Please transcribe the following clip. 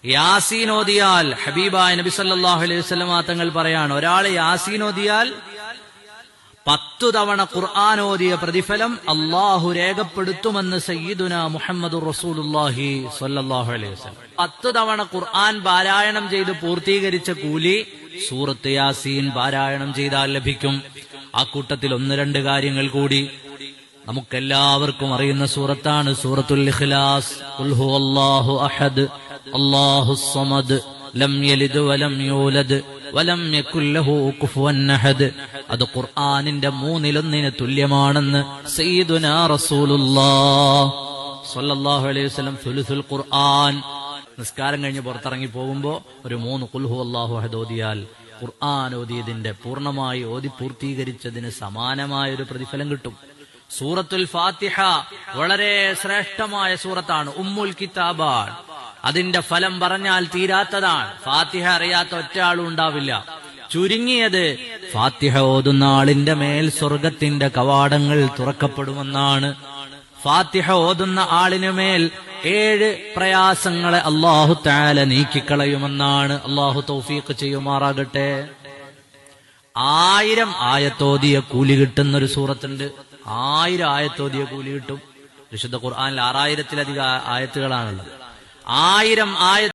യാസീൻ ഓതിയാൽ ഹബീബായ നബി സല്ലല്ലാഹു അലൈഹി വസല്ലം തങ്ങൾ പറയാണ്, ഒരാൾ യാസീൻ ഓതിയാൽ 10 തവണ ഖുർആൻ ഓതിയ പ്രതിഫലം അല്ലാഹു രേഖപ്പെടുത്തുമെന്ന് സയ്യിദുനാ മുഹമ്മദുർ റസൂലുള്ളാഹി സ്വല്ലല്ലാഹു അലൈഹി വസല്ലം. 10 തവണ ഖുർആൻ പാരായണം ചെയ്ത് പൂർത്തീകരിച്ച കൂലി സൂറത്ത് യാസീൻ പാരായണം ചെയ്താൽ ലഭിക്കും. ആ കൂട്ടത്തിൽ 1-2 കാര്യങ്ങൾ കൂടി. നമുക്കെല്ലാവർക്കും അറിയുന്ന സൂറത്താണ് സൂറത്തുൽ ഇഖ്ലാസ്. ഖുൽ ഹുവല്ലാഹു അഹദ് അല്ലാഹുസ് സമദ് ലം യലിദ് വലം യൂലദ് വലം യകുൽ ലഹു കുഫുവൻ അഹദ്. അത് ഖുർആനിന്റെ 1/3 തുല്യമാണെന്ന് സയ്യിദുനാ റസൂലുള്ളാഹി സ്വല്ലല്ലാഹു അലൈഹി വസല്ലം സുലുസുൽ ഖുർആൻ. നിസ്കാരം കഴിഞ്ഞ് പുറത്തിറങ്ങി പോകുമ്പോ ഒരു 3 ഖുൽ ഹുവല്ലാഹു അഹദ് ഓതിയാൽ ഖുർആൻ ഓതിയതിന്റെ പൂർണ്ണമായി ഓതി പൂർത്തീകരിച്ചതിന് സമാനമായ ഒരു പ്രതിഫലം കിട്ടും. സൂറത്തുൽ ഫാത്തിഹ വളരെ ശ്രേഷ്ഠമായ സൂറത്താണ്, ഉമ്മുൽ കിതാബാണ്. അതിന്റെ ഫലം പറഞ്ഞാൽ തീരാത്തതാണ്. ഫാത്തിഹ അറിയാത്ത ഒറ്റ ആളും ഉണ്ടാവില്ല. ചുരുങ്ങിയത് ഫാത്തിഹ ഓതുന്ന ആളിന്റെ മേൽ സ്വർഗത്തിന്റെ കവാടങ്ങൾ തുറക്കപ്പെടുമെന്നാണ്. ഫാത്തിഹ ഓതുന്ന ആളിനു മേൽ 7 പ്രയാസങ്ങളെ അല്ലാഹു തആല നീക്കിക്കളയുമെന്നാണ്. അല്ലാഹു തൗഫീഖ് ചെയ്യുമാറാകട്ടെ. 1000 ആയത്തോതിയ കൂലി കിട്ടുന്നൊരു സൂറത്തുണ്ട്. 1000 ആയത്തോതിയ കൂലി കിട്ടും. വിശുദ്ധ ഖുർആനിൽ 6000-ലധികം ആയത്തുകളാണുള്ളത്. 1000